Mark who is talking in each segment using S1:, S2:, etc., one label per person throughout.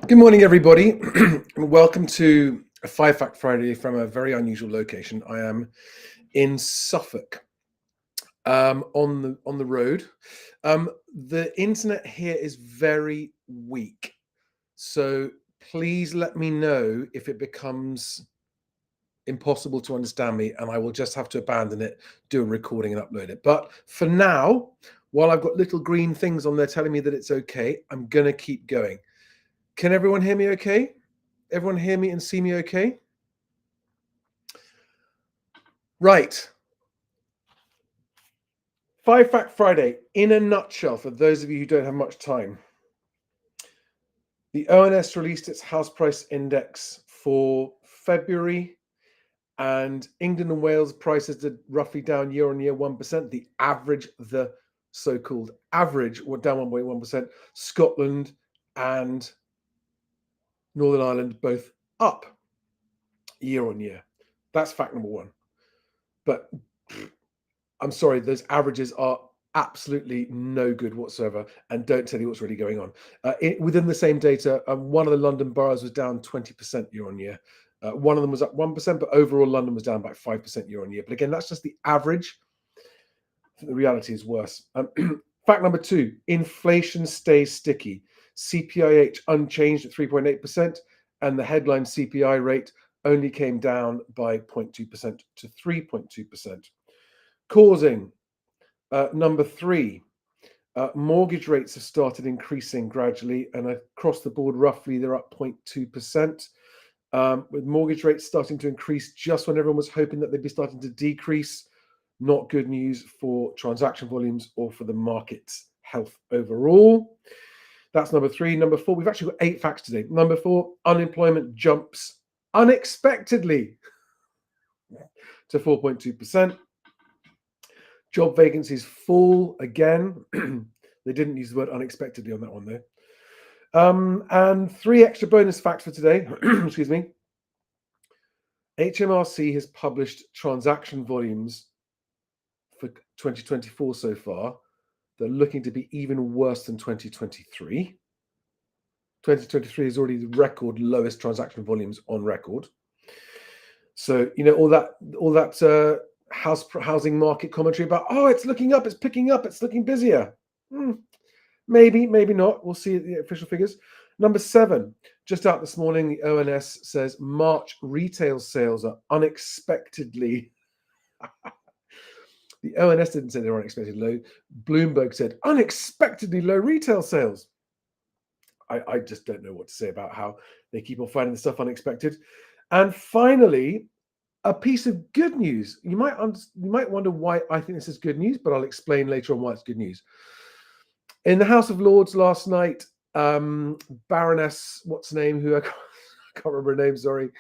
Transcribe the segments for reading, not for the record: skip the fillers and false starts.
S1: Good morning, everybody, and welcome to a Five Fact Friday from a very unusual location. I am in Suffolk, on the road. The internet here is very weak, so please let me know if it becomes impossible to understand me, and I will just have to abandon it, do a recording, and upload it. But for now, while I've got little green things on there telling me that it's okay, I'm gonna keep going. Can everyone hear me okay? Everyone hear me and see me okay? Right. Five Fact Friday, in a nutshell, for those of you who don't have much time. The ONS released its house price index for February, and England and Wales prices are roughly down year on year 1%. The average, the so-called average, were down 1.1%. Scotland and Northern Ireland both up year on year. That's fact number one. But I'm sorry, those averages are absolutely no good whatsoever and don't tell you what's really going on. Within the same data, one of the London boroughs was down 20% year on year. One of them was up 1%, but overall London was down about 5% year on year. But again, that's just the average. The reality is worse. Fact number two, inflation stays sticky. CPIH unchanged at 3.8%, and the headline CPI rate only came down by 0.2% to 3.2%. Causing number three, mortgage rates have started increasing gradually, and across the board, roughly they're up 0.2%. With mortgage rates starting to increase just when everyone was hoping that they'd be starting to decrease. Not good news for transaction volumes or for the market's health overall. That's number three. Number four, we've actually got 8 facts today. Number four, unemployment jumps unexpectedly to 4.2%. Job vacancies fall again. They didn't use the word unexpectedly on that one, though. And 3 extra bonus facts for today. Excuse me. HMRC has published transaction volumes for 2024 so far. They're looking to be even worse than 2023. 2023 is already the record lowest transaction volumes on record. So, you know, all that housing market commentary about, oh, it's looking up, it's picking up, it's looking busier. Maybe, maybe not. We'll see the official figures. Number 7, just out this morning, the ONS says March retail sales are unexpectedly. The ONS didn't say they were unexpectedly low. Bloomberg said unexpectedly low retail sales. I just don't know what to say about how they keep on finding the stuff unexpected. And finally, a piece of good news. You might wonder why I think this is good news, but I'll explain later on why it's good news. In the House of Lords last night, Baroness, what's her name, who I can't remember her name, sorry,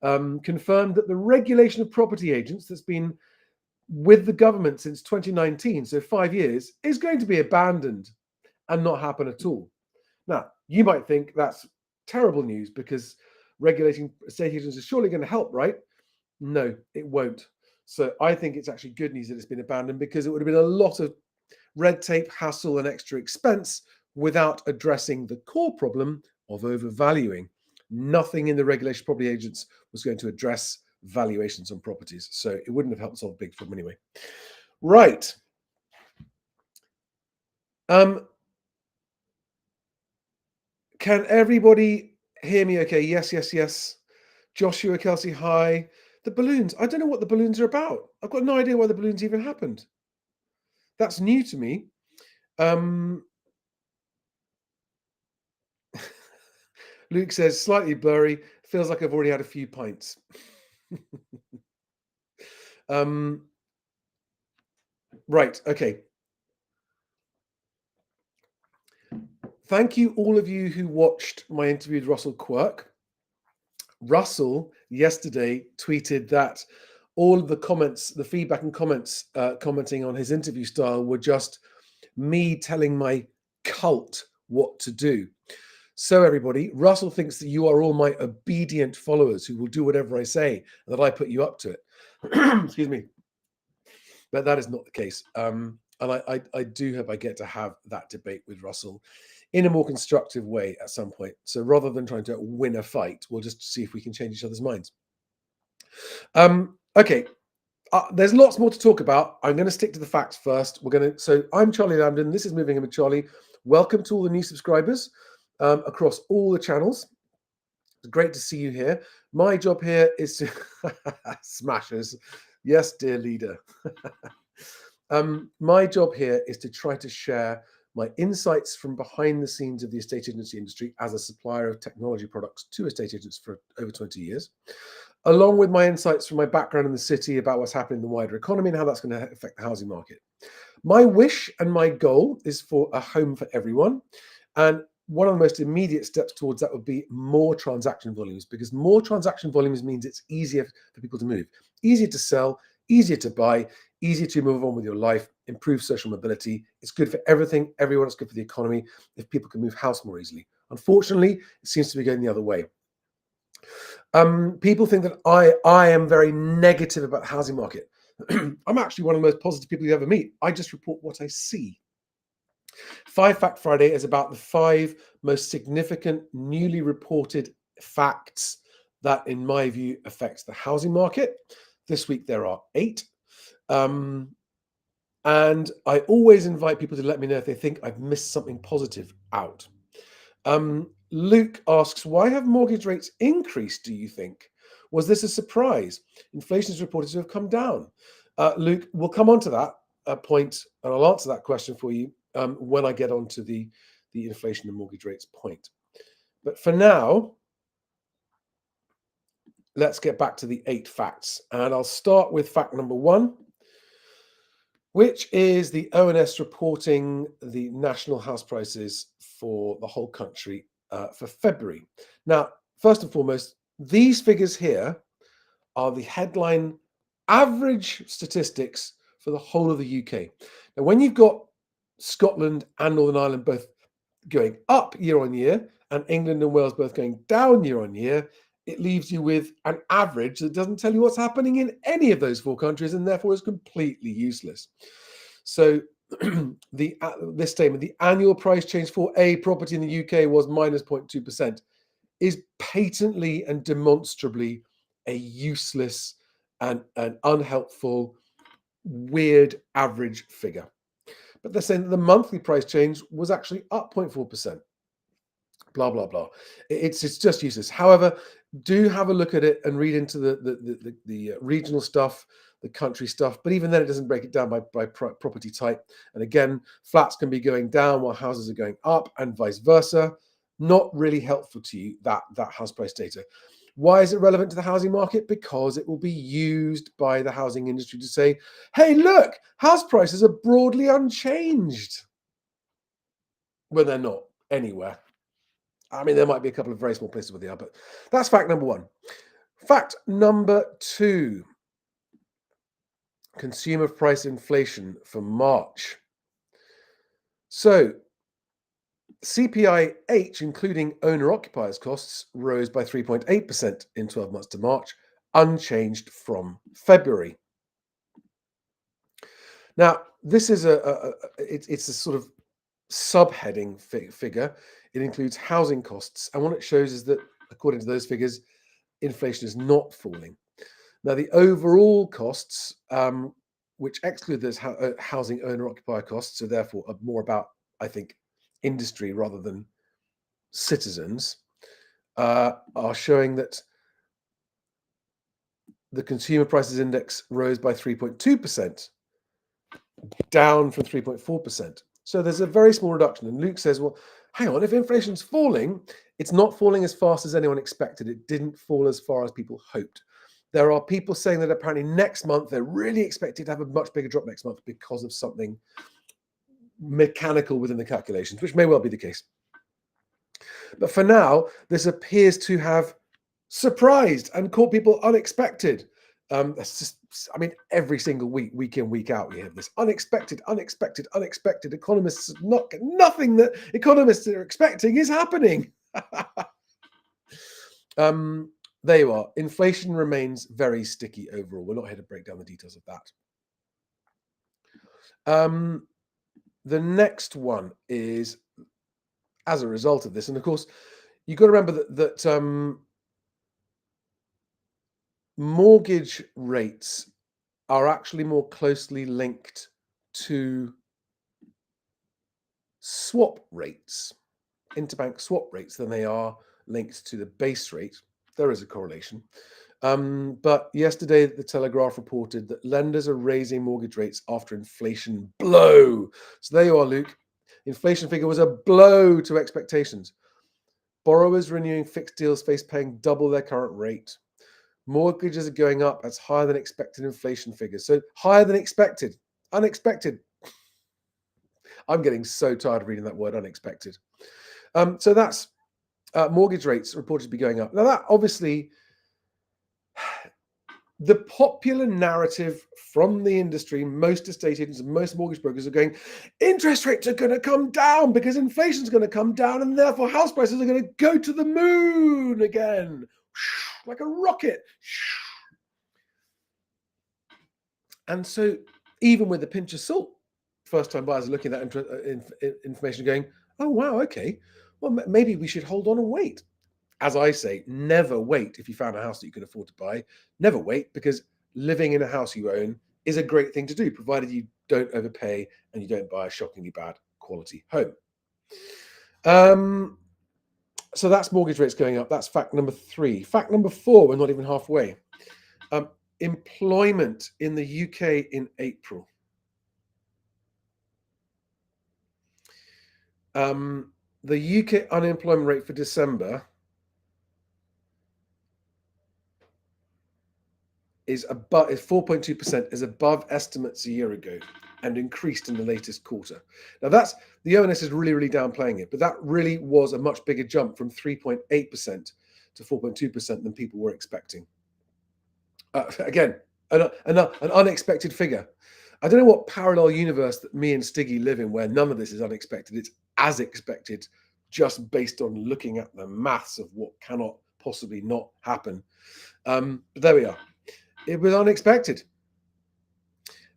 S1: confirmed that the regulation of property agents that's been with the government since 2019, so 5 years, is going to be abandoned and not happen at all. Now, you might think that's terrible news because regulating estate agents is surely going to help, right? No, it won't. So I think it's actually good news that it's been abandoned, because it would have been a lot of red tape, hassle, and extra expense without addressing the core problem of overvaluing. Nothing in the regulation of property agents was going to address valuations on properties. So it wouldn't have helped solve a big problem anyway. Right. Can everybody hear me okay? Yes, yes, yes. Joshua, Kelsey, hi. The balloons. I don't know what the balloons are about. I've got no idea why the balloons even happened. That's new to me. Luke says, slightly blurry. Feels like I've already had a few pints. Right, okay. Thank you, all of you who watched my interview with Russell Quirk. Russell yesterday tweeted that all of the comments, the feedback and comments commenting on his interview style were just me telling my cult what to do. So everybody, Russell thinks that you are all my obedient followers who will do whatever I say, and that I put you up to it. Excuse me. But that is not the case. And I do hope I get to have that debate with Russell in a more constructive way at some point. So rather than trying to win a fight, we'll just see if we can change each other's minds. Okay. There's lots more to talk about. I'm going to stick to the facts first. So I'm Charlie Lambden. This is Moving In with Charlie. Welcome to all the new subscribers across all the channels. It's great to see you here. My job here is to smashers. Yes, dear leader. My job here is to try to share my insights from behind the scenes of the estate agency industry as a supplier of technology products to estate agents for over 20 years, along with my insights from my background in the city about what's happening in the wider economy and how that's going to affect the housing market. My wish and my goal is for a home for everyone. And one of the most immediate steps towards that would be more transaction volumes, because more transaction volumes means it's easier for people to move, easier to sell, easier to buy, easier to move on with your life, improve social mobility. It's good for everything, everyone. It's good for the economy if people can move house more easily. Unfortunately, it seems to be going the other way. People think that I am very negative about the housing market. I'm actually one of the most positive people you ever meet. I just report what I see. 5 Fact Friday is about the 5 most significant newly reported facts that, in my view, affects the housing market. This week there are 8. And I always invite people to let me know if they think I've missed something positive out. Luke asks, why have mortgage rates increased, do you think? Was this a surprise? Inflation is reported to have come down. Luke, we'll come on to that point, and I'll answer that question for you when I get onto the inflation and mortgage rates point. But for now, let's get back to the 8 facts. And I'll start with fact number 1, which is the ONS reporting the national house prices for the whole country for February. Now, first and foremost, these figures here are the headline average statistics for the whole of the UK. Now, when you've got Scotland and Northern Ireland both going up year on year and England and Wales both going down year on year, it leaves you with an average that doesn't tell you what's happening in any of those 4 countries and therefore is completely useless. So this statement, the annual price change for a property in the UK was minus 0.2%, is patently and demonstrably a useless and an unhelpful, weird average figure. But they're saying that the monthly price change was actually up 0.4%. Blah, blah, blah. It's just useless. However, do have a look at it and read into the regional stuff, the country stuff. But even then, it doesn't break it down by property type. And again, flats can be going down while houses are going up and vice versa. Not really helpful to you, that house price data. Why is it relevant to the housing market? Because it will be used by the housing industry to say, hey, look, house prices are broadly unchanged. When they're not anywhere. I mean, there might be a couple of very small places where they are, but that's fact number 1. Fact number 2, consumer price inflation for March. So CPIH, including owner-occupiers costs, rose by 3.8% in 12 months to March, unchanged from February. Now, this is it's a sort of subheading figure. It includes housing costs, and what it shows is that, according to those figures, inflation is not falling. Now, the overall costs, which exclude those housing owner-occupier costs, so therefore are more about, I think, industry rather than citizens, are showing that the consumer prices index rose by 3.2%, down from 3.4%. So there's a very small reduction. And Luke says, well, hang on, if inflation's falling, it's not falling as fast as anyone expected. It didn't fall as far as people hoped. There are people saying that apparently next month, they're really expected to have a much bigger drop next month because of something mechanical within the calculations, which may well be the case. But for now, this appears to have surprised and caught people unexpected. That's just, I mean, every single week in, week out, we have this unexpected. Economists, nothing that economists are expecting is happening. There you are. Inflation remains very sticky overall. We're not here to break down the details of that. The next one is as a result of this. And of course, you've got to remember that mortgage rates are actually more closely linked to swap rates, interbank swap rates, than they are linked to the base rate. There is a correlation. But yesterday, the Telegraph reported that lenders are raising mortgage rates after inflation blow. So there you are, Luke. Inflation figure was a blow to expectations. Borrowers renewing fixed deals face paying double their current rate. Mortgages are going up. That's higher than expected inflation figures. So higher than expected. Unexpected. I'm getting so tired of reading that word, unexpected. So that's mortgage rates reported to be going up. Now that obviously, the popular narrative from the industry, most estate agents and most mortgage brokers are going, interest rates are going to come down because inflation is going to come down and therefore house prices are going to go to the moon again, like a rocket. And so even with a pinch of salt, first-time buyers are looking at that information going, oh, wow, okay, well, maybe we should hold on and wait. As I say, never wait if you found a house that you can afford to buy. Never wait, because living in a house you own is a great thing to do, provided you don't overpay and you don't buy a shockingly bad quality home. So that's mortgage rates going up. That's fact number 3. Fact number 4, we're not even halfway. Employment in the UK in April. The UK unemployment rate for December is 4.2%, is above estimates a year ago and increased in the latest quarter. Now that's, the ONS is really downplaying it, but that really was a much bigger jump from 3.8% to 4.2% than people were expecting. Again, an unexpected figure. I don't know what parallel universe that me and Stiggy live in where none of this is unexpected. It's as expected, just based on looking at the maths of what cannot possibly not happen. But there we are. It was unexpected.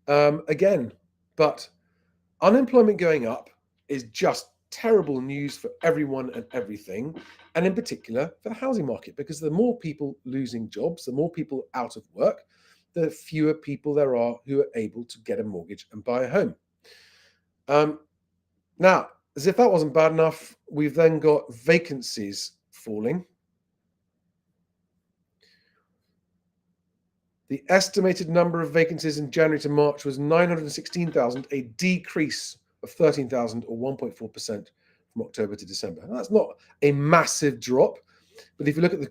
S1: Again, but unemployment going up is just terrible news for everyone and everything, and in particular for the housing market, because the more people losing jobs, the more people out of work, the fewer people there are who are able to get a mortgage and buy a home. Now, as if that wasn't bad enough, we've then got vacancies falling. The estimated number of vacancies in January to March was 916,000, a decrease of 13,000 or 1.4% from October to December. Now, that's not a massive drop, but if you look at the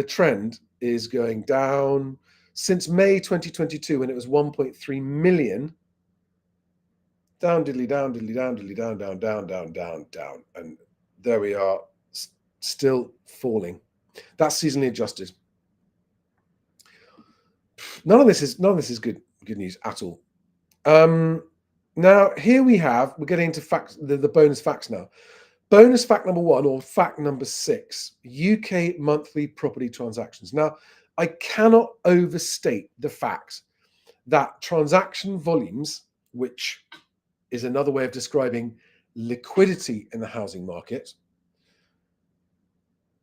S1: trend is going down. Since May 2022, when it was 1.3 million, down, diddly down, diddly down, diddly down, down, down, down, down, down. And there we are, still falling. That's seasonally adjusted. None of this is good news at all. Now here we're getting into facts, the bonus facts now. Bonus fact number 1, or fact number 6, UK monthly property transactions. Now, I cannot overstate the fact that transaction volumes, which is another way of describing liquidity in the housing market,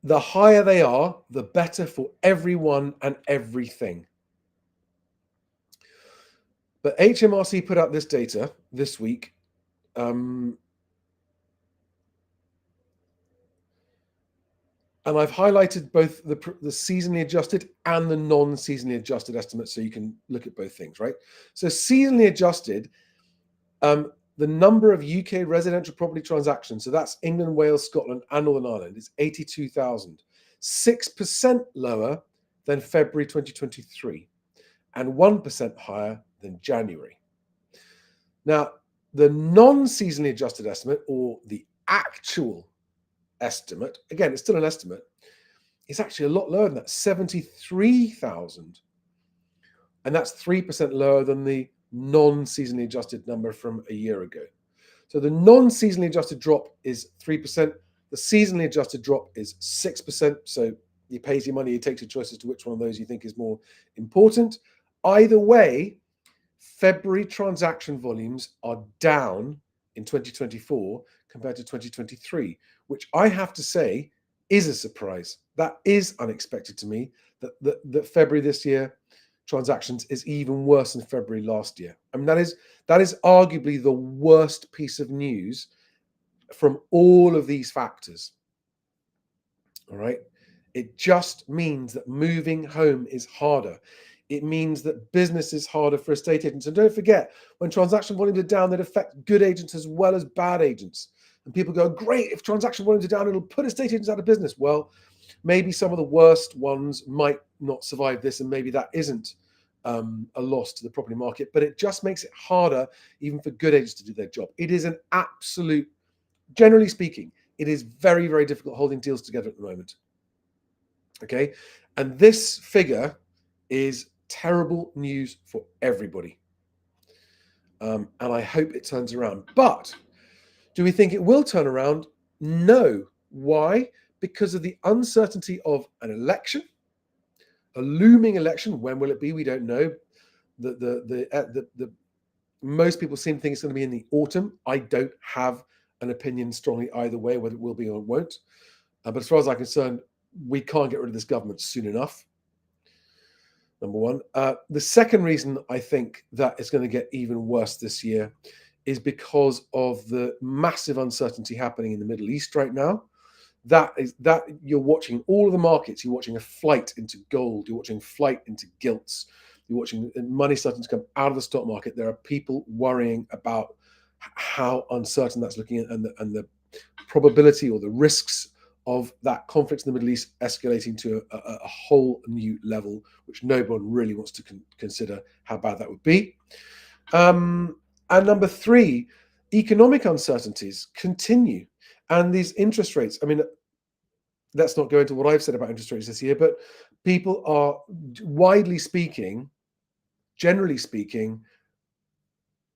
S1: the higher they are, the better for everyone and everything. But HMRC put out this data this week. And I've highlighted both the seasonally adjusted and the non-seasonally adjusted estimates, so you can look at both things, right? So seasonally adjusted, the number of UK residential property transactions, so that's England, Wales, Scotland, and Northern Ireland, is 82,000, 6% lower than February 2023, and 1% higher than January. Now, the non-seasonally adjusted estimate, or the actual estimate, again, it's still an estimate, it's actually a lot lower than that, 73,000. And that's 3% lower than the non-seasonally adjusted number from a year ago. So the non-seasonally adjusted drop is 3%. The seasonally adjusted drop is 6%. So you pay your money, you take your choice as to which one of those you think is more important. Either way, February transaction volumes are down in 2024 compared to 2023, which I have to say is a surprise. That is unexpected to me, that February this year transactions is even worse than February last year. I mean, that is arguably the worst piece of news from all of these factors. All right. It just means that moving home is harder. It means that business is harder for estate agents. And don't forget, when transaction volumes are down, that affect good agents as well as bad agents. And people go, great, if transaction volumes are down, it'll put estate agents out of business. Well, maybe some of the worst ones might not survive this, and maybe that isn't a loss to the property market, but it just makes it harder even for good agents to do their job. It is an absolute, generally speaking, it is very, very difficult holding deals together at the moment. Okay, and this figure is terrible news for everybody. And I hope it turns around. But do we think it will turn around? No. Why? Because of the uncertainty of an election, a looming election. When will it be? We don't know. The most people seem to think it's going to be in the autumn. I don't have an opinion strongly either way, whether it will be or it won't. But as far as I'm concerned, we can't get rid of this government soon enough. Number one. The second reason I think that it's going to get even worse this year is because of the massive uncertainty happening in the Middle East right now. That you're watching all of the markets. You're watching a flight into gold. You're watching a flight into gilts. You're watching money starting to come out of the stock market. There are people worrying about how uncertain that's looking at, and the probability or the risks of that conflict in the Middle East escalating to a whole new level, which no one really wants to consider how bad that would be. And number three, economic uncertainties continue. And these interest rates, I mean, let's not go into what I've said about interest rates this year, but people are, widely speaking, generally speaking,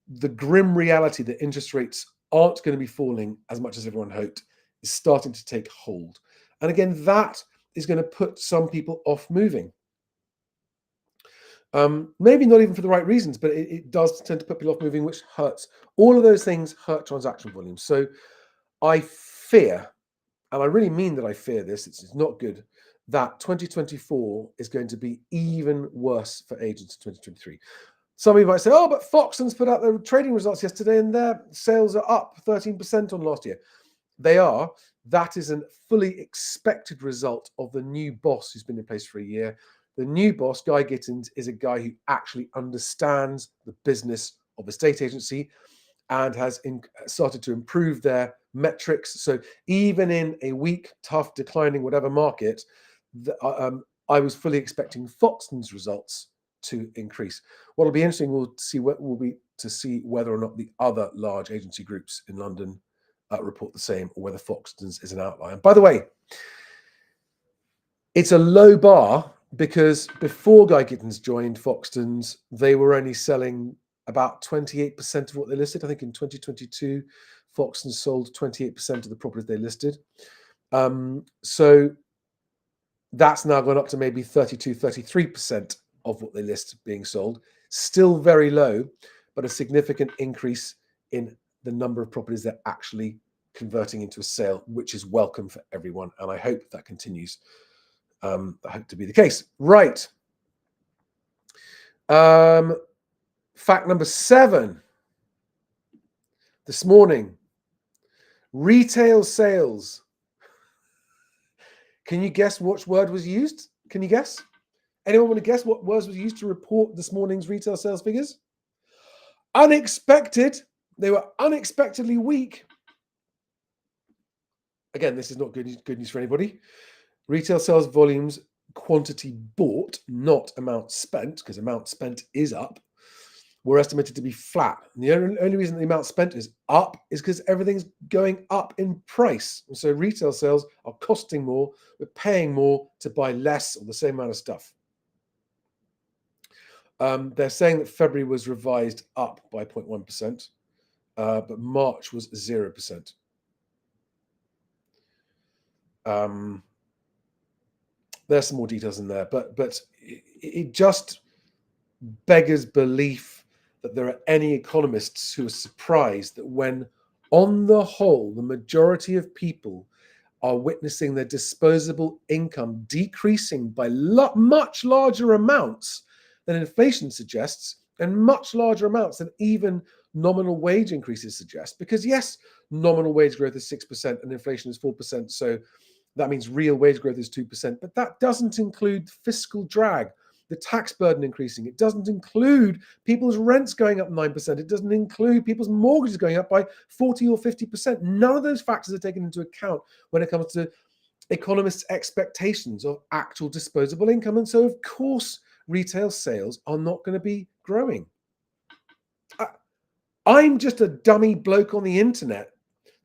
S1: the grim reality that interest rates aren't going to be falling as much as everyone hoped is starting to take hold. And again, that is going to put some people off moving. Maybe not even for the right reasons, but it does tend to put people off moving, which hurts. All of those things hurt transaction volumes. So I fear, and I really mean that I fear this, it's not good, that 2024 is going to be even worse for agents in 2023. Some of you might say, oh, but Foxtons put out their trading results yesterday and their sales are up 13% on last year. They are. That is a fully expected result of the new boss who's been in place for a year. The new boss, Guy Gittins, is a guy who actually understands the business of estate agency and has started to improve their metrics. So even in a weak, tough, declining, whatever market, I was fully expecting Foxtons' results to increase. What will be interesting will be to see whether or not the other large agency groups in London report the same, or whether Foxtons is an outlier. By the way, it's a low bar because before Guy Gittins joined Foxtons, they were only selling about 28% of what they listed. I think in 2022, Foxtons sold 28% of the properties they listed. So that's now gone up to maybe 32, 33% of what they list being sold. Still very low, but a significant increase in the number of properties they're actually converting into a sale, which is welcome for everyone. And I hope that continues. I hope to be the case. Right. Fact number 7. This morning, retail sales. Can you guess which word was used? Can you guess? Anyone want to guess what words was used to report this morning's retail sales figures? Unexpected. They were unexpectedly weak. Again, this is not good news for anybody. Retail sales volumes, quantity bought, not amount spent, because amount spent is up, were estimated to be flat. And the only reason the amount spent is up is because everything's going up in price. And so retail sales are costing more, we're paying more to buy less or the same amount of stuff. They're saying that February was revised up by 0.1%, but March was 0%. There's some more details in there, but it just beggars belief that there are any economists who are surprised that when on the whole, the majority of people are witnessing their disposable income decreasing by much larger amounts than inflation suggests, and much larger amounts than even nominal wage increases suggest. Because yes, nominal wage growth is 6% and inflation is 4%, so that means real wage growth is 2%, but that doesn't include fiscal drag, the tax burden increasing. It doesn't include people's rents going up 9%. It doesn't include people's mortgages going up by 40 or 50%. None of those factors are taken into account when it comes to economists' expectations of actual disposable income. And so, of course, retail sales are not going to be growing. I'm just a dummy bloke on the internet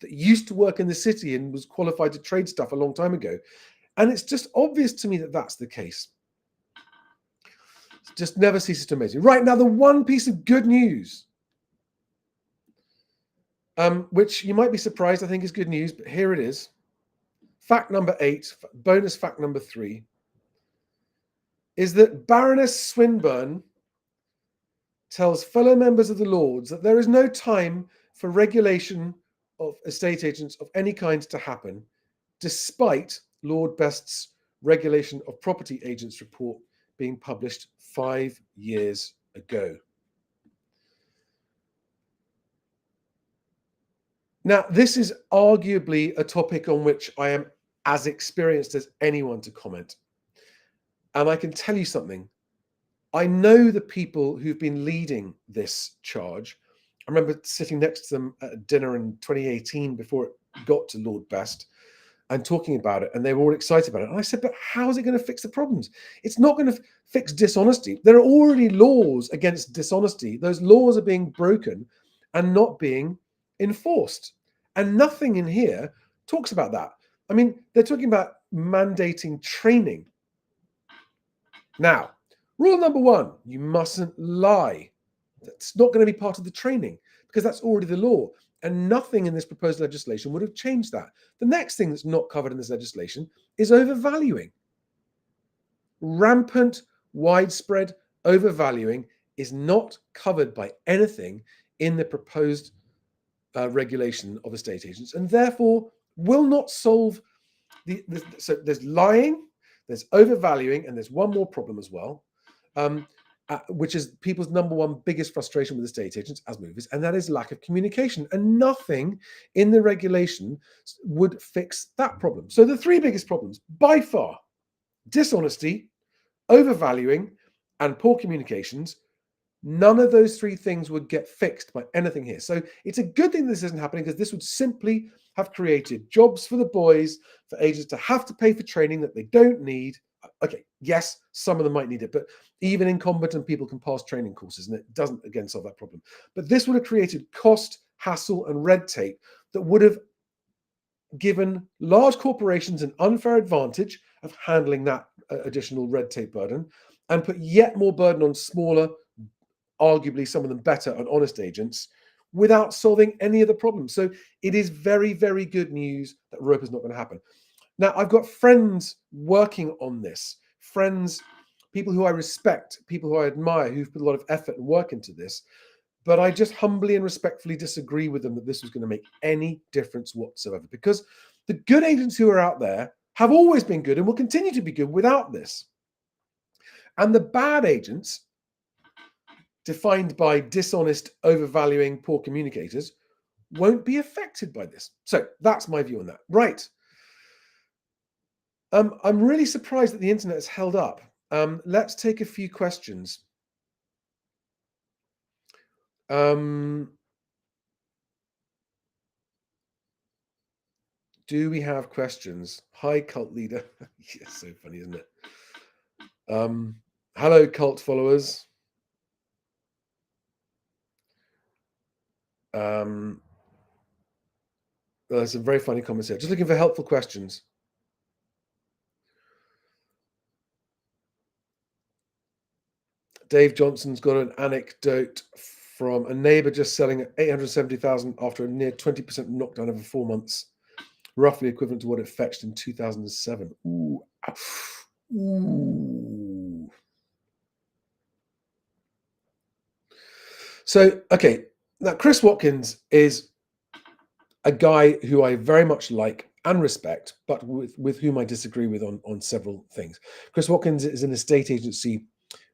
S1: that used to work in the city and was qualified to trade stuff a long time ago. And it's just obvious to me that that's the case. It just never ceases to amaze me. Right, now, the one piece of good news, which you might be surprised I think is good news, but here it is. Fact number 8, bonus fact number 3, is that Baroness Swinburne tells fellow members of the Lords that there is no time for regulation of estate agents of any kind to happen, despite Lord Best's regulation of property agents report being published 5 years ago. Now, this is arguably a topic on which I am as experienced as anyone to comment. And I can tell you something. I know the people who've been leading this charge. I remember sitting next to them at dinner in 2018 before it got to Lord Best and talking about it, and they were all excited about it. And I said, but how is it going to fix the problems? It's not going to fix dishonesty. There are already laws against dishonesty. Those laws are being broken and not being enforced. And nothing in here talks about that. I mean, they're talking about mandating training. Now, rule number 1, you mustn't lie. That's not going to be part of the training because that's already the law. And nothing in this proposed legislation would have changed that. The next thing that's not covered in this legislation is overvaluing. Rampant, widespread overvaluing is not covered by anything in the proposed regulation of estate agents, and therefore will not solve so there's lying, there's overvaluing, and there's one more problem as well, which is people's number one biggest frustration with estate agents as movers, and that is lack of communication. And nothing in the regulation would fix that problem. So the 3 biggest problems, by far, dishonesty, overvaluing, and poor communications. None of those 3 things would get fixed by anything here. So it's a good thing this isn't happening, because this would simply have created jobs for the boys, for agents to have to pay for training that they don't need. Okay, yes, some of them might need it, but even incompetent people can pass training courses, and it doesn't, again, solve that problem. But this would have created cost, hassle, and red tape that would have given large corporations an unfair advantage of handling that additional red tape burden, and put yet more burden on smaller, arguably some of them better and honest agents, without solving any of the problems. So it is very, very good news that rope is not going to happen. Now, I've got friends working on this, friends, people who I respect, people who I admire, who've put a lot of effort and work into this, but I just humbly and respectfully disagree with them that this was going to make any difference whatsoever, because the good agents who are out there have always been good and will continue to be good without this. And the bad agents, defined by dishonest, overvaluing, poor communicators, won't be affected by this. So that's my view on that. Right. I'm really surprised that the internet has held up. Let's take a few questions. Do we have questions? Hi, cult leader. Yes, so funny, isn't it? Hello, cult followers. There's some very funny comments here. Just looking for helpful questions. Dave Johnson's got an anecdote from a neighbor just selling at 870,000 after a near 20% knockdown over 4 months, roughly equivalent to what it fetched in 2007. Ooh. Ooh. So, okay, now Chris Watkins is a guy who I very much like and respect, but with whom I disagree with on several things. Chris Watkins is an estate agency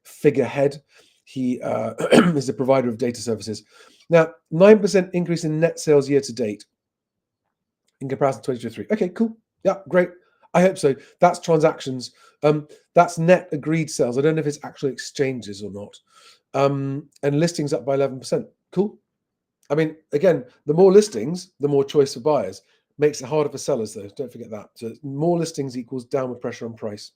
S1: figurehead. He is a provider of data services. Now, 9% increase in net sales year to date in comparison to 2023. Okay, cool. Yeah, great. I hope so. That's transactions. That's net agreed sales. I don't know if it's actually exchanges or not. And listings up by 11%. Cool. I mean, again, the more listings, the more choice for buyers. Makes it harder for sellers, though. Don't forget that. So more listings equals downward pressure on price.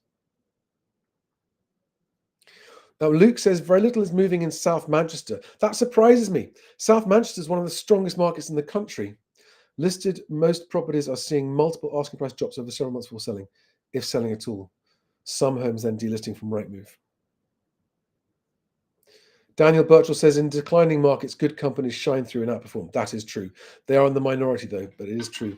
S1: Now, Luke says very little is moving in South Manchester. That surprises me. South Manchester is one of the strongest markets in the country. Listed, most properties are seeing multiple asking price drops over several months before selling, if selling at all. Some homes then delisting from Rightmove. Daniel Birchall says in declining markets, good companies shine through and outperform. That is true. They are in the minority, though, but it is true.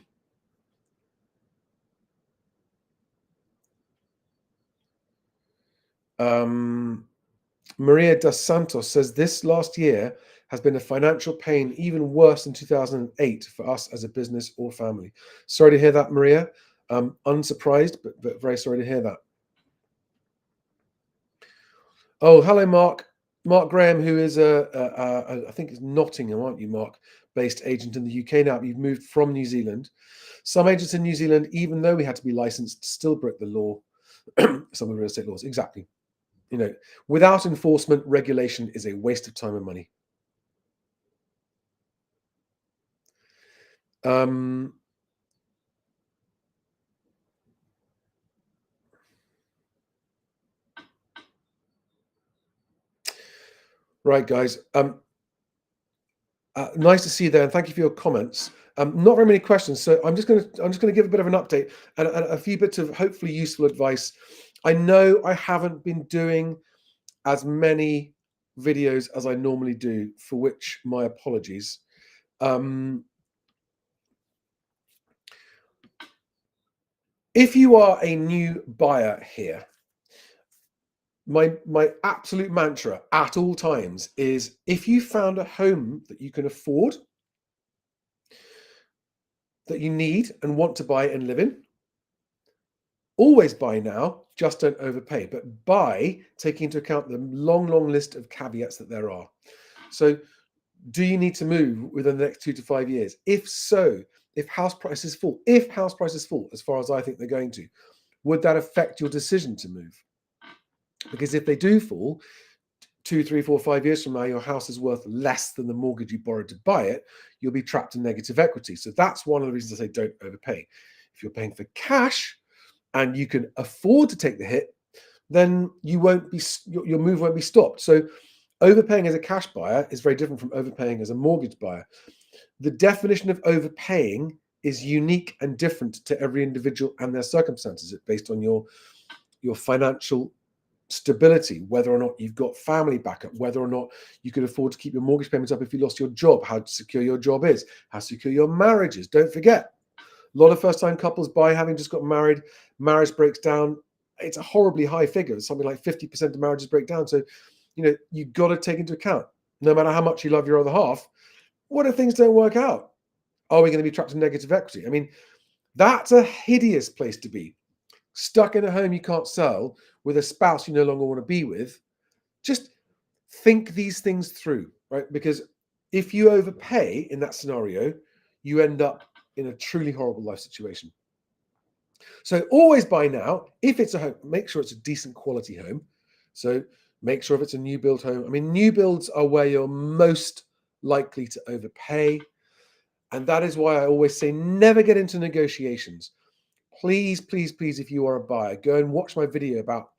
S1: Maria dos Santos says this last year has been a financial pain even worse than 2008 for us as a business or family. Sorry to hear that, Maria. Unsurprised, but very sorry to hear that. Oh, hello, Mark. Mark Graham, who is I think it's Nottingham, aren't you, Mark? Based agent in the UK now. You've moved from New Zealand. Some agents in New Zealand, even though we had to be licensed, still broke the law. Some of the real estate laws. Exactly. You know, without enforcement, regulation is a waste of time and money. Right, guys. Nice to see you there, and thank you for your comments. Not very many questions, so I'm just going to give a bit of an update and a few bits of hopefully useful advice. I know I haven't been doing as many videos as I normally do, for which my apologies. If you are a new buyer here, my absolute mantra at all times is if you found a home that you can afford, that you need and want to buy and live in, always buy now, just don't overpay, but buy taking into account the long list of caveats that there are. So do you need to move within the next 2 to 5 years? If so, if house prices fall, as far as I think they're going to, would that affect your decision to move? Because if they do fall, 2, 3, 4, 5 years from now, your house is worth less than the mortgage you borrowed to buy it, you'll be trapped in negative equity. So that's one of the reasons I say don't overpay. If you're paying for cash and you can afford to take the hit, then you won't be, your move won't be stopped. So overpaying as a cash buyer is very different from overpaying as a mortgage buyer. The definition of overpaying is unique and different to every individual and their circumstances. It's based on your financial stability, whether or not you've got family backup, whether or not you could afford to keep your mortgage payments up if you lost your job, how secure your job is, how secure your marriage is. Don't forget, a lot of first-time couples buy having just got married, marriage breaks down. It's a horribly high figure. Something like 50% of marriages break down. So, you've got to take into account, no matter how much you love your other half, what if things don't work out? Are we going to be trapped in negative equity? I mean, that's a hideous place to be. Stuck in a home you can't sell with a spouse you no longer want to be with. Just think these things through, right? Because if you overpay in that scenario, you end up in a truly horrible life situation. So always buy now. If it's a home, make sure it's a decent quality home. So make sure if it's a new build home. I mean, new builds are where you're most likely to overpay. And that is why I always say never get into negotiations. Please, please, please, if you are a buyer, go and watch my video about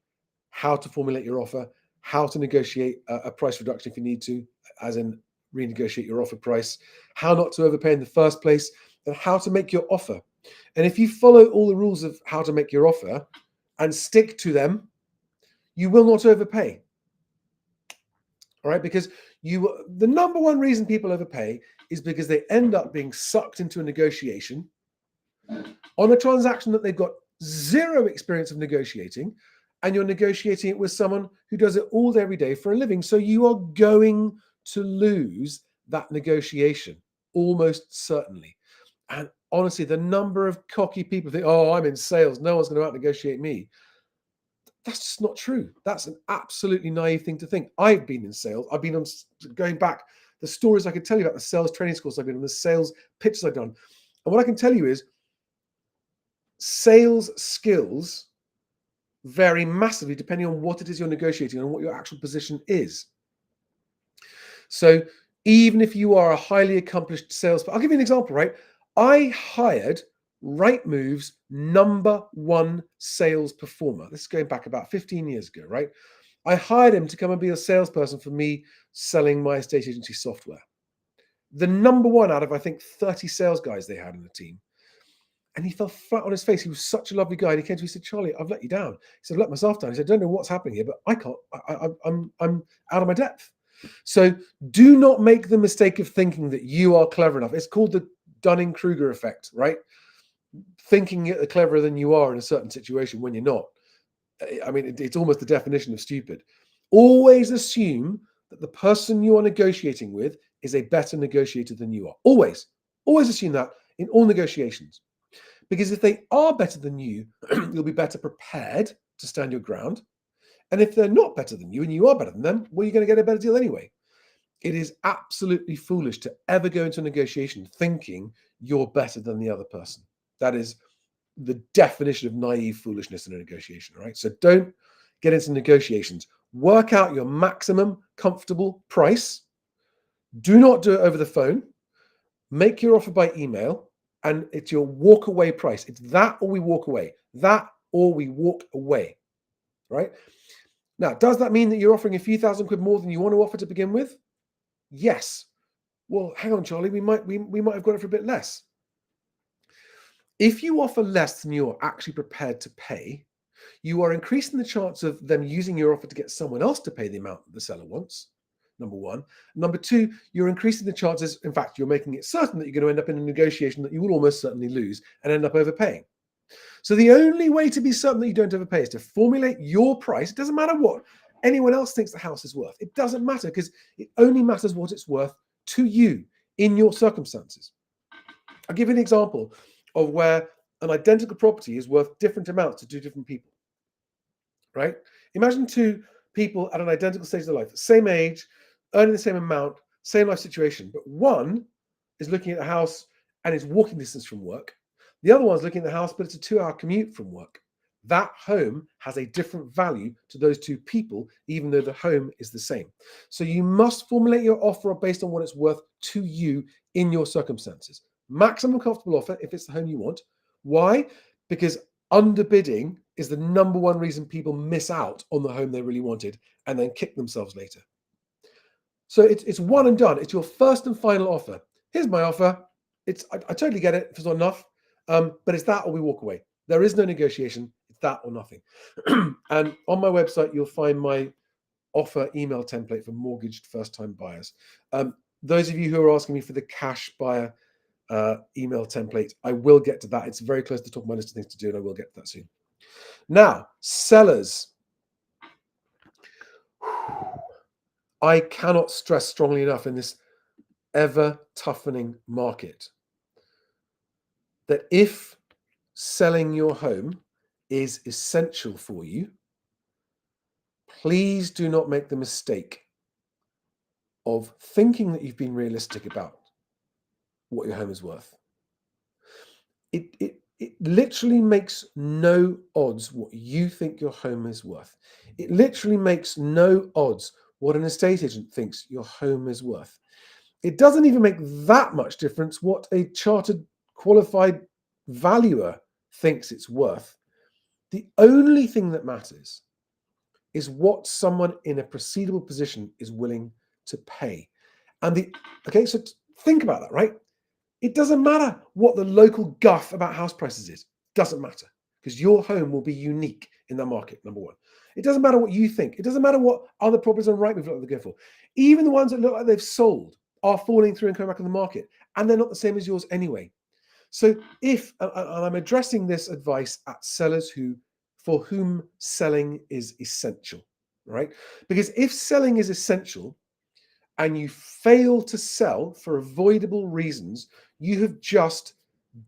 S1: how to formulate your offer, how to negotiate a price reduction if you need to, as in renegotiate your offer price, how not to overpay in the first place, and how to make your offer. And if you follow all the rules of how to make your offer and stick to them, you will not overpay. All right, because the number one reason people overpay is because they end up being sucked into a negotiation on a transaction that they've got zero experience of negotiating, and you're negotiating it with someone who does it all day, every day for a living. So you are going to lose that negotiation, almost certainly. And honestly, the number of cocky people think, oh, I'm in sales, no one's going to out negotiate me. That's just not true. That's an absolutely naive thing to think. I've been in sales. I've been on, going back, the stories I could tell you about the sales training schools I've been on, the sales pitches I've done. And what I can tell you is sales skills vary massively depending on what it is you're negotiating and what your actual position is. So even if you are a highly accomplished salesperson, I'll give you an example, right? I hired Rightmove's #1 sales performer. This is going back about 15 years ago, right? I hired him to come and be a salesperson for me selling my estate agency software. The #1 out of, I think, 30 sales guys they had in the team. And he fell flat on his face. He was such a lovely guy. And he came to me and said, Charlie, I've let you down. He said, I've let myself down. He said, I don't know what's happening here, but I can't, I'm out of my depth. So do not make the mistake of thinking that you are clever enough. It's called the Dunning-Kruger effect, right? Thinking you're cleverer than you are in a certain situation when you're not. I mean, it's almost the definition of stupid. Always assume that the person you are negotiating with is a better negotiator than you are. Always assume that in all negotiations. Because if they are better than you, you'll be better prepared to stand your ground. And if they're not better than you and you are better than them, well, you're going to get a better deal anyway. It is absolutely foolish to ever go into a negotiation thinking you're better than the other person. That is the definition of naive foolishness in a negotiation, right? So don't get into negotiations. Work out your maximum comfortable price. Do not do it over the phone. Make your offer by email, and it's your walk away price. It's that or we walk away. That or we walk away, right? Now, does that mean that you're offering a few thousand quid more than you want to offer to begin with? Yes. Well, hang on, Charlie, we might have got it for a bit less. If you offer less than you're actually prepared to pay, you are increasing the chance of them using your offer to get someone else to pay the amount that the seller wants. Number one. Number two, you're increasing the chances. In fact, you're making it certain that you're going to end up in a negotiation that you will almost certainly lose and end up overpaying. So the only way to be certain that you don't overpay is to formulate your price. It doesn't matter what anyone else thinks the house is worth. It doesn't matter, because it only matters what it's worth to you in your circumstances. I'll give you an example of where an identical property is worth different amounts to two different people, right? Imagine two people at an identical stage of their life, same age, earning the same amount, same life situation, but one is looking at a house and is walking distance from work. The other one's looking at the house, but it's a 2-hour commute from work. That home has a different value to those two people, even though the home is the same. So you must formulate your offer based on what it's worth to you in your circumstances. Maximum comfortable offer if it's the home you want. Why? Because underbidding is the #1 reason people miss out on the home they really wanted and then kick themselves later. So it's one and done. It's your first and final offer. Here's my offer. I totally get it if it's not enough, but it's that or we walk away. There is no negotiation. It's that or nothing. And on my website, you'll find my offer email template for mortgaged first-time buyers. Those of you who are asking me for the cash buyer email template, I will get to that. It's very close to the top of my list of things to do, and I will get to that soon. Now, sellers. I cannot stress strongly enough in this ever toughening market that if selling your home is essential for you, please do not make the mistake of thinking that you've been realistic about what your home is worth. It literally makes no odds what you think your home is worth. It literally makes no odds what an estate agent thinks your home is worth. It doesn't even make that much difference what a chartered qualified valuer thinks it's worth. The only thing that matters is what someone in a proceedable position is willing to pay. So think about that, right? It doesn't matter what the local guff about house prices is. It doesn't matter, because your home will be unique in the market, #1. It doesn't matter what you think. It doesn't matter what other properties on Rightmove look like they're going for. Even the ones that look like they've sold are falling through and coming back on the market, and they're not the same as yours anyway. So and I'm addressing this advice at sellers for whom selling is essential, right? Because if selling is essential and you fail to sell for avoidable reasons, you have just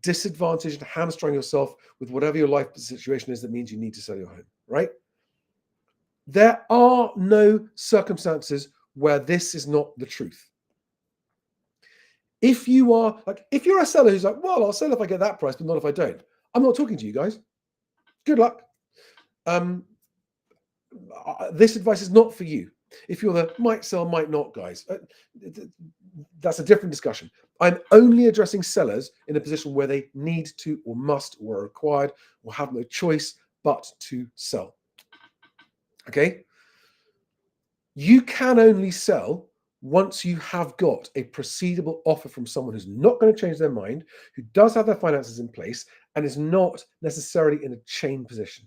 S1: disadvantaged and hamstring yourself with whatever your life situation is that means you need to sell your home, right? There are no circumstances where this is not the truth. If you're a seller who's like, well, I'll sell if I get that price, but not if I don't. I'm not talking to you guys. Good luck. This advice is not for you. If you're the might sell, might not guys, that's a different discussion. I'm only addressing sellers in a position where they need to or must or are required or have no choice but to sell. Okay? You can only sell once you have got a proceedable offer from someone who's not going to change their mind, who does have their finances in place, and is not necessarily in a chain position.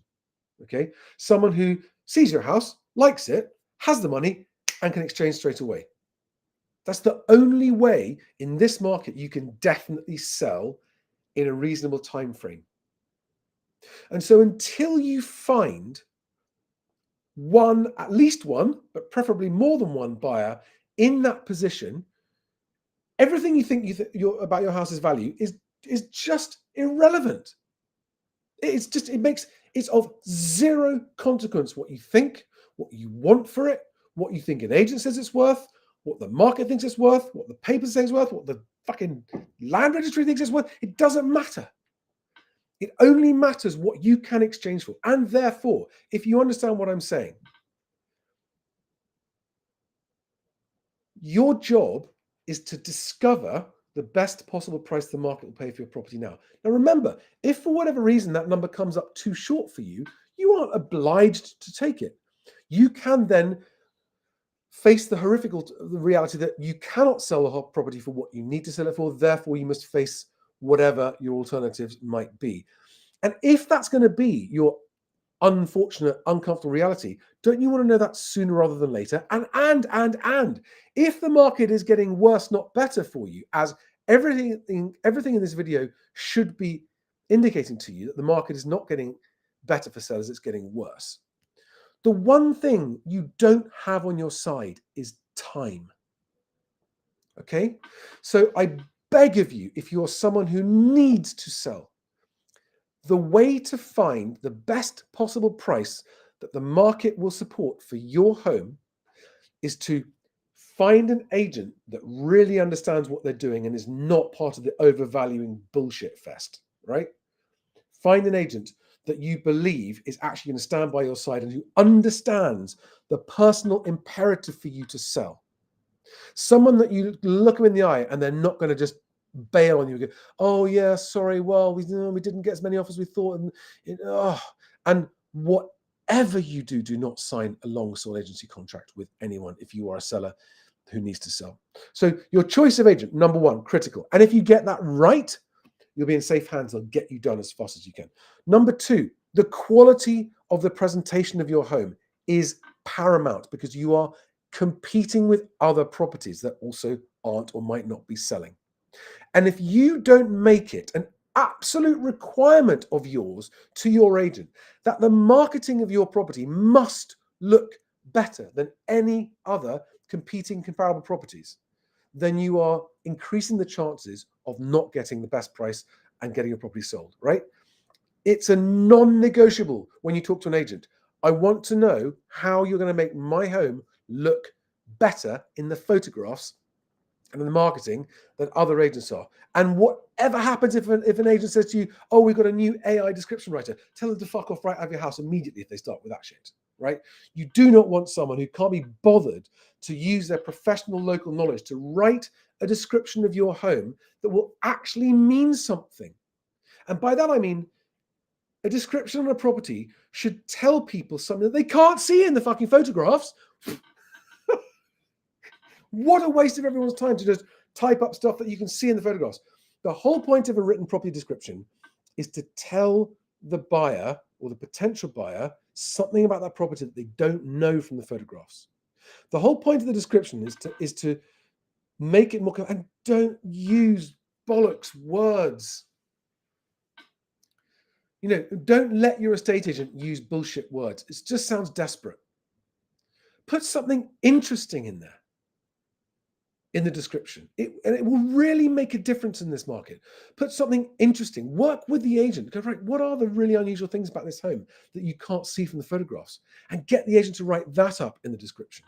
S1: Okay? Someone who sees your house, likes it, has the money, and can exchange straight away. That's the only way in this market you can definitely sell in a reasonable time frame. And so until you find at least one, but preferably more than one buyer in that position, everything you think about your house's value is just irrelevant. It's of zero consequence what you think, what you want for it, what you think an agent says it's worth, what the market thinks it's worth, what the papers say it's worth, what the fucking land registry thinks it's worth. It doesn't matter. It only matters what you can exchange for. And therefore, if you understand what I'm saying, your job is to discover the best possible price the market will pay for your property now. Now remember, if for whatever reason that number comes up too short for you, you aren't obliged to take it. You can then face the reality that you cannot sell the property for what you need to sell it for. Therefore, you must face whatever your alternatives might be. And if that's going to be your unfortunate, uncomfortable reality, don't you want to know that sooner rather than later? And if the market is getting worse, not better for you, as everything in this video should be indicating to you that the market is not getting better for sellers, it's getting worse. The one thing you don't have on your side is time. Okay? So I beg of you, if you're someone who needs to sell, the way to find the best possible price that the market will support for your home is to find an agent that really understands what they're doing and is not part of the overvaluing bullshit fest, right? Find an agent that you believe is actually going to stand by your side and who understands the personal imperative for you to sell. Someone that you look them in the eye and they're not going to just bail on you and go, oh yeah, sorry, well, we didn't get as many offers as we thought. And whatever you do, do not sign a long sole agency contract with anyone if you are a seller who needs to sell. So your choice of agent, number one, critical. And if you get that right, you'll be in safe hands. They'll get you done as fast as you can. Number two, the quality of the presentation of your home is paramount because you are competing with other properties that also aren't or might not be selling. And if you don't make it an absolute requirement of yours to your agent that the marketing of your property must look better than any other competing comparable properties, then you are increasing the chances of not getting the best price and getting your property sold, right? It's a non-negotiable when you talk to an agent. I want to know how you're going to make my home look better in the photographs and in the marketing than other agents are. And whatever happens if an agent says to you, oh, we've got a new AI description writer, tell them to fuck off right out of your house immediately if they start with that shit, right? You do not want someone who can't be bothered to use their professional local knowledge to write a description of your home that will actually mean something. And by that, I mean, a description on a property should tell people something that they can't see in the fucking photographs. What a waste of everyone's time to just type up stuff that you can see in the photographs. The whole point of a written property description is to tell the buyer or the potential buyer something about that property that they don't know from the photographs. The whole point of the description is to make it more, and don't use bollocks words. You know, don't let your estate agent use bullshit words. It just sounds desperate. Put something interesting in there. in the description. And it will really make a difference in this market. Put something interesting. Work with the agent. Go, right, what are the really unusual things about this home that you can't see from the photographs? And get the agent to write that up in the description.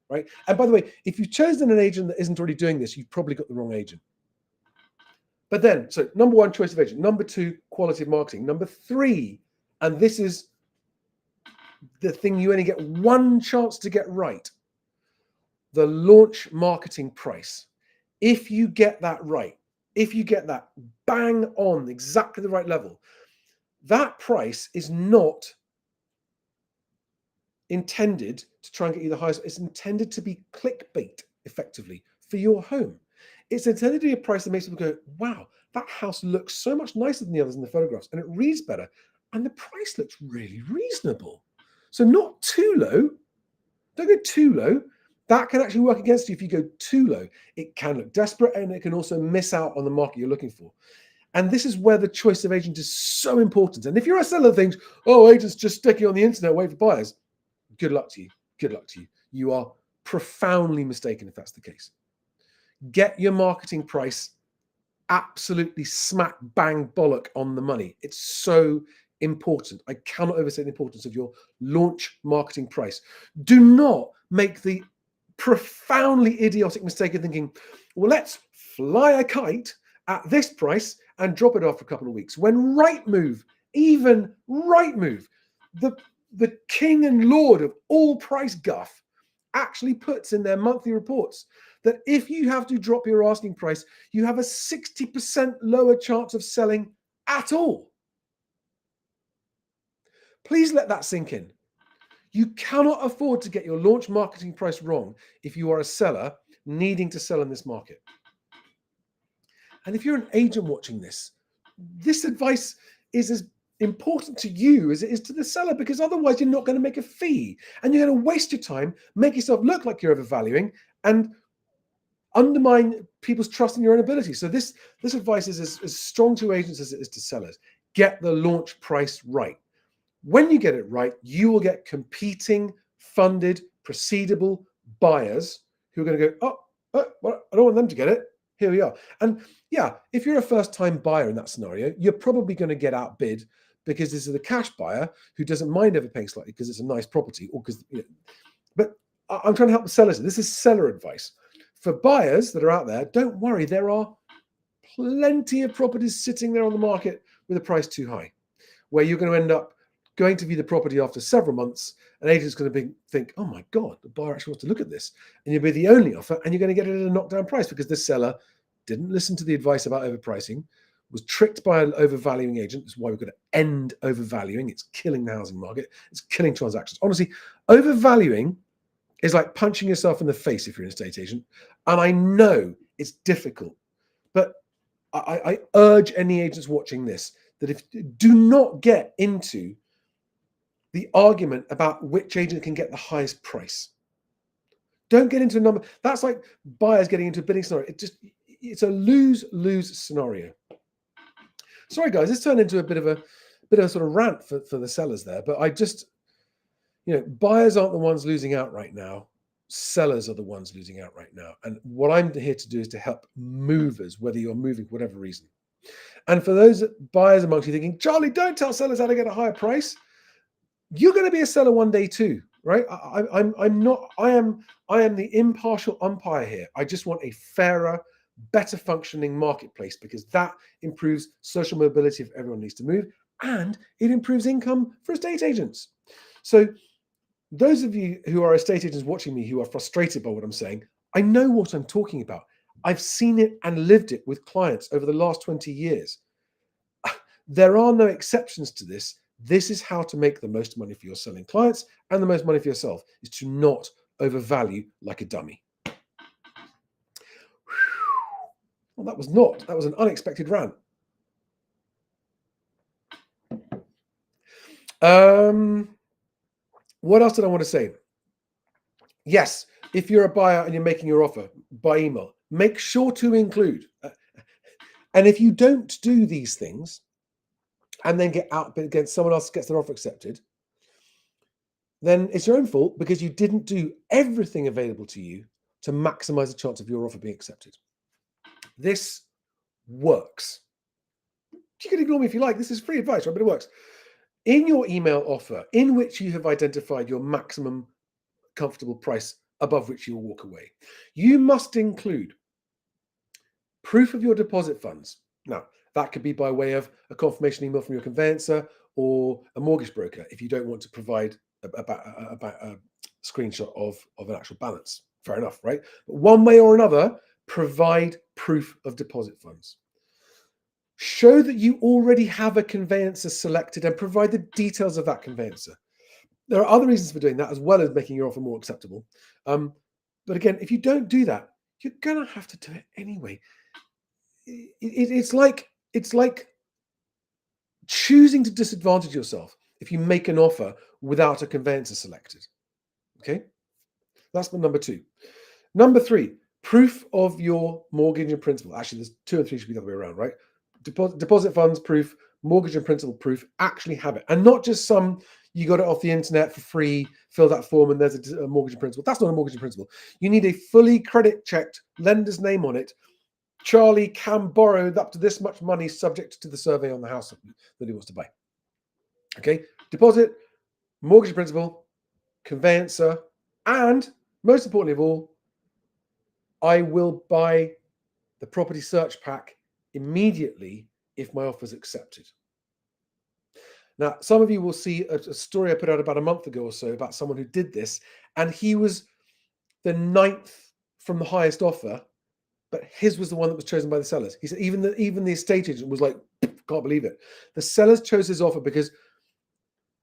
S1: Right? And by the way, if you've chosen an agent that isn't already doing this, you've probably got the wrong agent. But then, so number one, choice of agent. Number two, quality of marketing. Number three, and this is the thing you only get one chance to get right, the launch marketing price. If you get that right, if you get that bang on exactly the right level, that price is not intended to try and get you the highest. It's intended to be clickbait, effectively, for your home. It's intended to be a price that makes people go, wow, that house looks so much nicer than the others in the photographs, and it reads better, and the price looks really reasonable. So not too low. Don't go too low. That can actually work against you if you go too low. It can look desperate, and it can also miss out on the market you're looking for. And this is where the choice of agent is so important. And if you're a seller that thinks, oh, agents just sticking on the internet waiting for buyers, good luck to you. Good luck to you. You are profoundly mistaken if that's the case. Get your marketing price absolutely smack bang bollock on the money. It's so important. I cannot overstate the importance of your launch marketing price. Do not make the profoundly idiotic mistake of thinking, well, let's fly a kite at this price and drop it after a couple of weeks. When Rightmove, even Rightmove, the king and lord of all price guff, actually puts in their monthly reports that if you have to drop your asking price, you have a 60% lower chance of selling at all. Please let that sink in. You cannot afford to get your launch marketing price wrong if you are a seller needing to sell in this market. And if you're an agent watching this, this advice is as important to you as it is to the seller, because otherwise you're not going to make a fee and you're going to waste your time, make yourself look like you're overvaluing, and undermine people's trust in your own ability. So this advice is as strong to agents as it is to sellers. Get the launch price right. When you get it right, you will get competing, funded, proceedable buyers who are going to go, well, I don't want them to get it. Here we are. And yeah, if you're a first-time buyer in that scenario, you're probably going to get outbid because this is a cash buyer who doesn't mind overpaying slightly because it's a nice property, or because, but I'm trying to help the sellers. This is seller advice. For buyers that are out there, don't worry. There are plenty of properties sitting there on the market with a price too high, where you're going to end up going to view the property after several months. An agent's going to think, oh my God, the buyer actually wants to look at this. And you'll be the only offer, and you're going to get it at a knockdown price because the seller didn't listen to the advice about overpricing, was tricked by an overvaluing agent. That's why we've got to end overvaluing. It's killing the housing market. It's killing transactions. Honestly, overvaluing is like punching yourself in the face if you're an estate agent. And I know it's difficult, but I urge any agents watching this that do not get into the argument about which agent can get the highest price. Don't get into a number. That's like buyers getting into a bidding scenario. It's a lose-lose scenario. Sorry, guys, this turned into a bit of a sort of rant for the sellers there, but I just, buyers aren't the ones losing out right now. Sellers are the ones losing out right now. And what I'm here to do is to help movers, whether you're moving for whatever reason. And for those buyers amongst you thinking, Charlie, don't tell sellers how to get a higher price. You're going to be a seller one day too, right? I'm not. I am the impartial umpire here. I just want a fairer, better functioning marketplace, because that improves social mobility if everyone needs to move, and it improves income for estate agents. So those of you who are estate agents watching me who are frustrated by what I'm saying, I know what I'm talking about. I've seen it and lived it with clients over the last 20 years. There are no exceptions to this. This is how to make the most money for your selling clients and the most money for yourself, is to not overvalue like a dummy. Well, that was an unexpected rant. What else did I want to say? Yes, if you're a buyer and you're making your offer by email, make sure to include, and if you don't do these things and then get out against someone else gets their offer accepted, then it's your own fault, because you didn't do everything available to you to maximize the chance of your offer being accepted. This works. You can ignore me if you like. This is free advice, right? But it works. In your email offer, in which you have identified your maximum comfortable price above which you will walk away, you must include proof of your deposit funds. Now, that could be by way of a confirmation email from your conveyancer or a mortgage broker if you don't want to provide a screenshot of an actual balance. Fair enough, right? But one way or another, provide proof of deposit funds. Show that you already have a conveyancer selected and provide the details of that conveyancer. There are other reasons for doing that as well as making your offer more acceptable. But again, if you don't do that, you're going to have to do it anyway. It's like choosing to disadvantage yourself if you make an offer without a conveyancer selected. Okay, that's number 2. Number 3, proof of your mortgage and principal. Actually, there's 2 and 3 should be the other way around, right? Deposit funds proof, mortgage and principal proof. Actually have it, and not just some. You got it off the internet for free. Fill that form, and there's a mortgage and principal. That's not a mortgage and principal. You need a fully credit checked lender's name on it. Charlie can borrow up to this much money subject to the survey on the house that he wants to buy. Okay, deposit, mortgage principal, conveyancer, and most importantly of all, I will buy the property search pack immediately if my offer is accepted. Now, some of you will see a story I put out about a month ago or so about someone who did this, and he was the 9th from the highest offer, but his was the one that was chosen by the sellers. He said even the estate agent was like, can't believe it. The sellers chose his offer because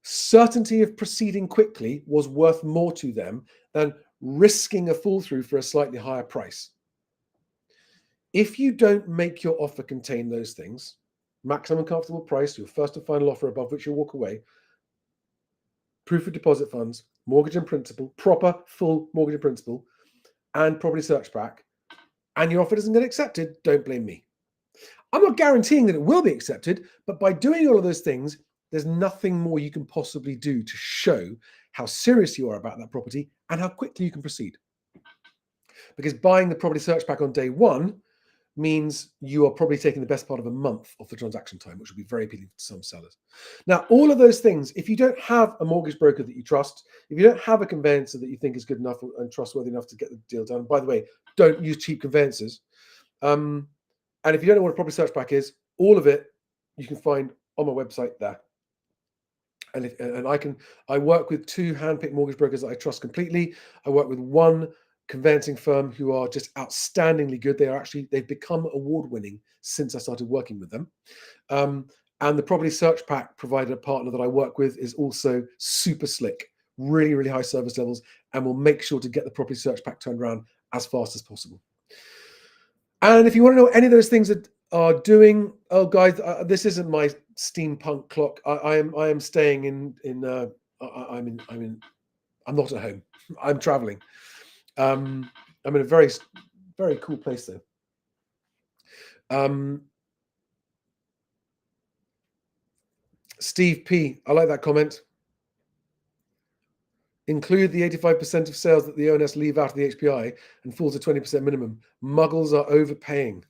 S1: certainty of proceeding quickly was worth more to them than risking a fall through for a slightly higher price. If you don't make your offer contain those things, maximum comfortable price, your first and final offer above which you'll walk away, proof of deposit funds, mortgage and principal, proper full mortgage and principal, and property search pack, and your offer doesn't get accepted, don't blame me. I'm not guaranteeing that it will be accepted, but by doing all of those things, there's nothing more you can possibly do to show how serious you are about that property and how quickly you can proceed. Because buying the property search pack on day 1 means you are probably taking the best part of a month off the transaction time, which will be very appealing to some sellers. Now, all of those things, if you don't have a mortgage broker that you trust, if you don't have a conveyancer that you think is good enough and trustworthy enough to get the deal done, by the way, don't use cheap conveyancers. And if you don't know what a property search pack is, all of it you can find on my website there. And I work with 2 handpicked mortgage brokers that I trust completely. I work with 1 conveyancing firm who are just outstandingly good. They've become award-winning since I started working with them. And the property search pack provider partner that I work with is also super slick, really, really high service levels, and will make sure to get the property search pack turned around as fast as possible. And if you want to know what any of those things are doing, oh guys, this isn't my steampunk clock. I am staying I'm not at home. I'm traveling. I'm in a very, very cool place though. Steve P, I like that comment. Include the 85% of sales that the ONS leave out of the HPI and fall to 20% minimum. Muggles are overpaying.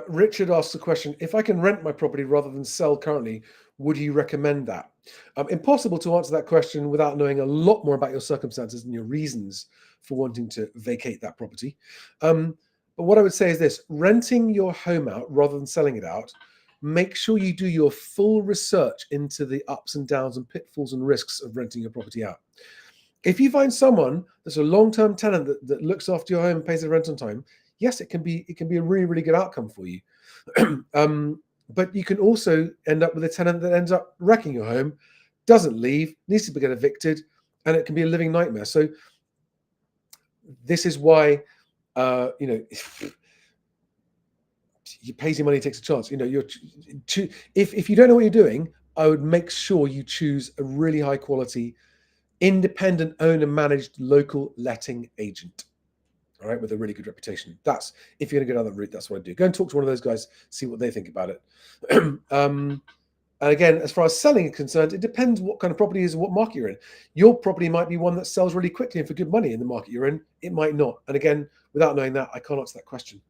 S1: Richard asks a question. If I can rent my property rather than sell currently, would you recommend that? Impossible to answer that question without knowing a lot more about your circumstances and your reasons for wanting to vacate that property. But what I would say is this: renting your home out rather than selling it out, make sure you do your full research into the ups and downs and pitfalls and risks of renting your property out. If you find someone that's a long-term tenant that looks after your home and pays the rent on time, yes, it can be a really, really good outcome for you. But you can also end up with a tenant that ends up wrecking your home, doesn't leave, needs to get evicted, and it can be a living nightmare. So this is why, you pay your money, takes a chance. If you don't know what you're doing, I would make sure you choose a really high quality, independent owner managed local letting agent. all right, with a really good reputation. That's, if you're going to go down that route, that's what I do. Go and talk to one of those guys, see what they think about it. And again, as far as selling is concerned, it depends what kind of property it is and what market you're in. Your property might be one that sells really quickly and for good money in the market you're in. It might not. And again, without knowing that, I can't answer that question.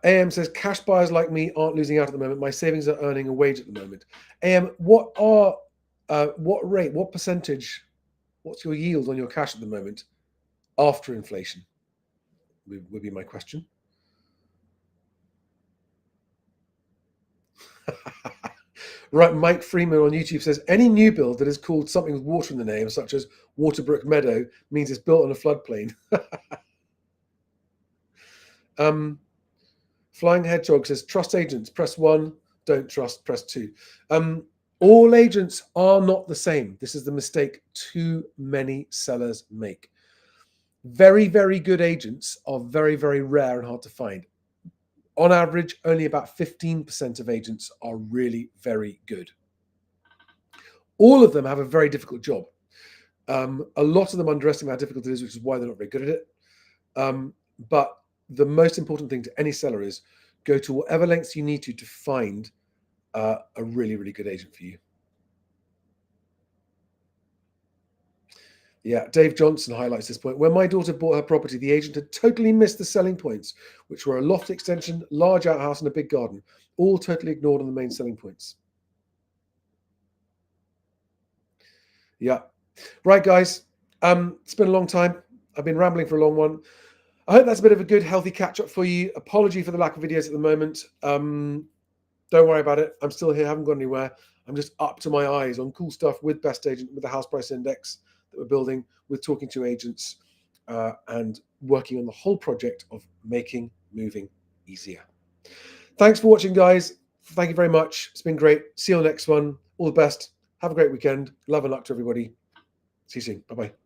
S1: AM says, cash buyers like me aren't losing out at the moment. My savings are earning a wage at the moment. AM, what rate, what percentage, what's your yield on your cash at the moment after inflation? Would be my question. Right, Mike Freeman on YouTube says, any new build that is called something with water in the name, such as Waterbrook Meadow, means it's built on a floodplain. Flying Hedgehog says, trust agents, press 1, don't trust, press 2. All agents are not the same. This is the mistake too many sellers make. Very, very good agents are very, very rare and hard to find. On average, only about 15% of agents are really very good. All of them have a very difficult job. A lot of them underestimate how difficult it is, which is why they're not very good at it. But the most important thing to any seller is go to whatever lengths you need to find a really, really good agent for you. Yeah, Dave Johnson highlights this point. When my daughter bought her property, the agent had totally missed the selling points, which were a loft extension, large outhouse, and a big garden, all totally ignored on the main selling points. Yeah. Right, guys. It's been a long time. I've been rambling for a long one. I hope that's a bit of a good, healthy catch-up for you. Apology for the lack of videos at the moment. Don't worry about it. I'm still here, haven't gone anywhere. I'm just up to my eyes on cool stuff with Best Agent, with the house price index that we're building, with talking to agents, and working on the whole project of making moving easier. Thanks for watching, guys. Thank you very much. It's been great. See you on the next one. All the best. Have a great weekend. Love and luck to everybody. See you soon. Bye-bye.